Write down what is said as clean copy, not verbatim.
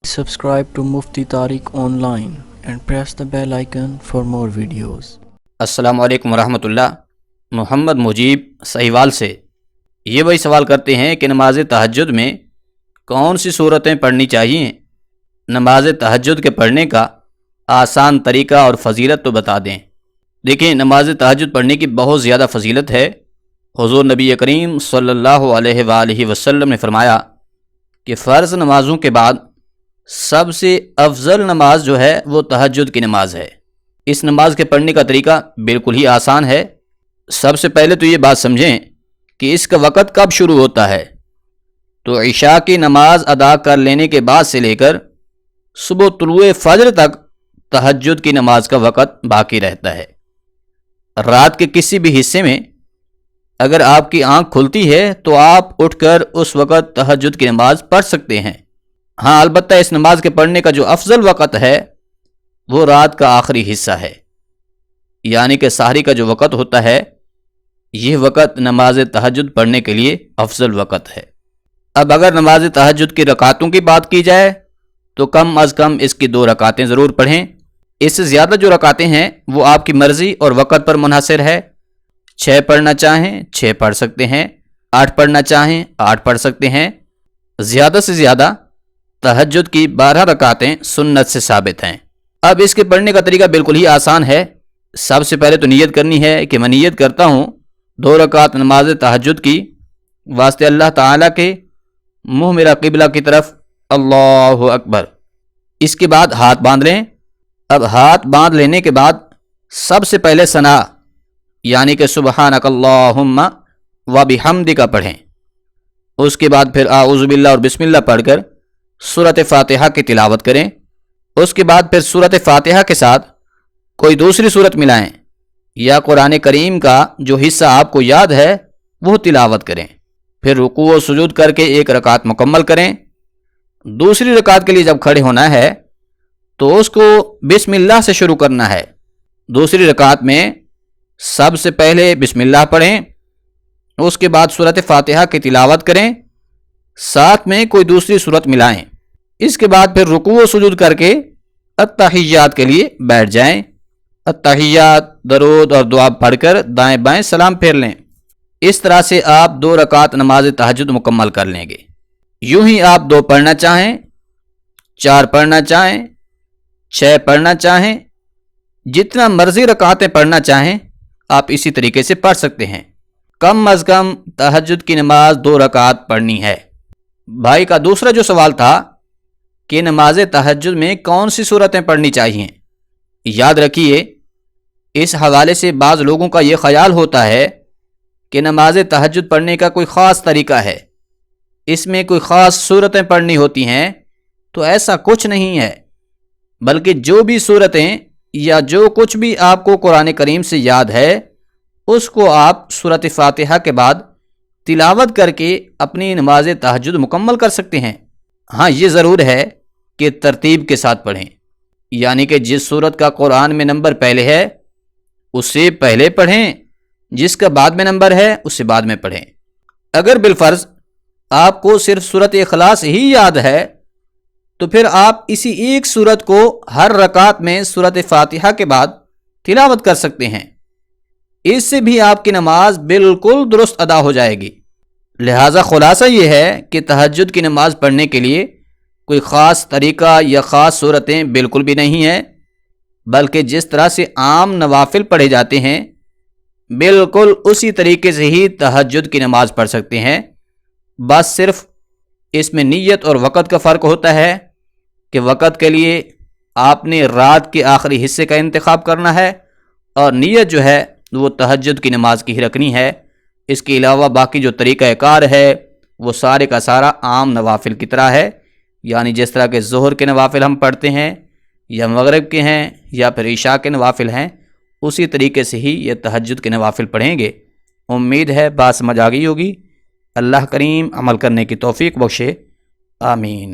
Subscribe to Mufti Tariq Online and press the bell icon for more videos. السلام علیکم ورحمۃ اللہ۔ محمد مجیب سہیوال سے یہ وہی سوال کرتے ہیں کہ نماز تہجد میں کون سی صورتیں پڑھنی چاہیے؟ نماز تہجد کے پڑھنے کا آسان طریقہ اور فضیلت تو بتا دیں۔ دیکھیں، نماز تہجد پڑھنے کی بہت زیادہ فضیلت ہے۔ حضور نبی کریم صلی اللہ علیہ وآلہ وسلم نے فرمایا کہ فرض نمازوں کے بعد سب سے افضل نماز جو ہے وہ تہجد کی نماز ہے۔ اس نماز کے پڑھنے کا طریقہ بالکل ہی آسان ہے۔ سب سے پہلے تو یہ بات سمجھیں کہ اس کا وقت کب شروع ہوتا ہے۔ تو عشاء کی نماز ادا کر لینے کے بعد سے لے کر صبح طلوع فجر تک تہجد کی نماز کا وقت باقی رہتا ہے۔ رات کے کسی بھی حصے میں اگر آپ کی آنکھ کھلتی ہے تو آپ اٹھ کر اس وقت تہجد کی نماز پڑھ سکتے ہیں۔ ہاں، البتہ اس نماز کے پڑھنے کا جو افضل وقت ہے وہ رات کا آخری حصہ ہے، یعنی کہ سحری کا جو وقت ہوتا ہے، یہ وقت نماز تہجد پڑھنے کے لیے افضل وقت ہے۔ اب اگر نماز تہجد کی رکعتوں کی بات کی جائے تو کم از کم اس کی 2 رکعتیں ضرور پڑھیں۔ اس سے زیادہ جو رکعتیں ہیں وہ آپ کی مرضی اور وقت پر منحصر ہے۔ 6 پڑھنا چاہیں 6 پڑھ سکتے ہیں، 8 پڑھنا چاہیں 8 پڑھ سکتے ہیں۔ زیادہ سے زیادہ تہجد کی 12 رکعتیں سنت سے ثابت ہیں۔ اب اس کے پڑھنے کا طریقہ بالکل ہی آسان ہے۔ سب سے پہلے تو نیت کرنی ہے کہ میں نیت کرتا ہوں 2 رکعت نماز تہجد کی واسطے اللہ تعالیٰ کے، منہ میرا قبلہ کی طرف، اللہ اکبر۔ اس کے بعد ہاتھ باندھ لیں۔ اب ہاتھ باندھ لینے کے بعد سب سے پہلے ثنا، یعنی کہ سبحانک اللہم و بحمدک پڑھیں۔ اس کے بعد پھر اعوذ باللہ اور بسم اللہ پڑھ کر سورۃ فاتحہ کی تلاوت کریں۔ اس کے بعد پھر سورۃ فاتحہ کے ساتھ کوئی دوسری سورت ملائیں یا قرآن کریم کا جو حصہ آپ کو یاد ہے وہ تلاوت کریں۔ پھر رکوع و سجود کر کے 1 رکعت مکمل کریں۔ دوسری رکعت کے لیے جب کھڑے ہونا ہے تو اس کو بسم اللہ سے شروع کرنا ہے۔ دوسری رکعت میں سب سے پہلے بسم اللہ پڑھیں، اس کے بعد سورۃ فاتحہ کی تلاوت کریں، ساتھ میں کوئی دوسری سورت ملائیں۔ اس کے بعد پھر رکوع و سجود کر کے التحیات کے لیے بیٹھ جائیں۔ التحیات، درود اور دعا پڑھ کر دائیں بائیں سلام پھیر لیں۔ اس طرح سے آپ 2 رکعت نماز تہجد مکمل کر لیں گے۔ یوں ہی آپ 2 پڑھنا چاہیں، 4 پڑھنا چاہیں، 6 پڑھنا چاہیں، جتنا مرضی رکعتیں پڑھنا چاہیں آپ اسی طریقے سے پڑھ سکتے ہیں۔ کم از کم تہجد کی نماز 2 رکعت پڑھنی ہے۔ بھائی کا دوسرا جو سوال تھا کہ نماز تہجد میں کون سی صورتیں پڑھنی چاہیے، یاد رکھیے اس حوالے سے بعض لوگوں کا یہ خیال ہوتا ہے کہ نماز تہجد پڑھنے کا کوئی خاص طریقہ ہے، اس میں کوئی خاص صورتیں پڑھنی ہوتی ہیں، تو ایسا کچھ نہیں ہے، بلکہ جو بھی صورتیں یا جو کچھ بھی آپ کو قرآن کریم سے یاد ہے اس کو آپ سورۃ فاتحہ کے بعد تلاوت کر کے اپنی نماز تہجد مکمل کر سکتے ہیں۔ ہاں، یہ ضرور ہے کہ ترتیب کے ساتھ پڑھیں، یعنی کہ جس سورت کا قرآن میں نمبر پہلے ہے اسے پہلے پڑھیں، جس کا بعد میں نمبر ہے اسے بعد میں پڑھیں۔ اگر بالفرض آپ کو صرف سورۃ اخلاص ہی یاد ہے تو پھر آپ اسی ایک سورت کو ہر رکعت میں سورۃ فاتحہ کے بعد تلاوت کر سکتے ہیں۔ اس سے بھی آپ کی نماز بالکل درست ادا ہو جائے گی۔ لہٰذا خلاصہ یہ ہے کہ تہجد کی نماز پڑھنے کے لیے کوئی خاص طریقہ یا خاص صورتیں بالکل بھی نہیں ہیں، بلکہ جس طرح سے عام نوافل پڑھے جاتے ہیں بالکل اسی طریقے سے ہی تہجد کی نماز پڑھ سکتے ہیں۔ بس صرف اس میں نیت اور وقت کا فرق ہوتا ہے کہ وقت کے لیے آپ نے رات کے آخری حصے کا انتخاب کرنا ہے اور نیت جو ہے وہ تہجد کی نماز کی ہی رکھنی ہے۔ اس کے علاوہ باقی جو طریقہ کار ہے وہ سارے کا سارا عام نوافل کی طرح ہے، یعنی جس طرح کے ظہر کے نوافل ہم پڑھتے ہیں یا مغرب کے ہیں یا پھر عشاء کے نوافل ہیں، اسی طریقے سے ہی یہ تہجد کے نوافل پڑھیں گے۔ امید ہے بات سمجھ آ گئی ہوگی۔ اللہ کریم عمل کرنے کی توفیق بخشے، آمین۔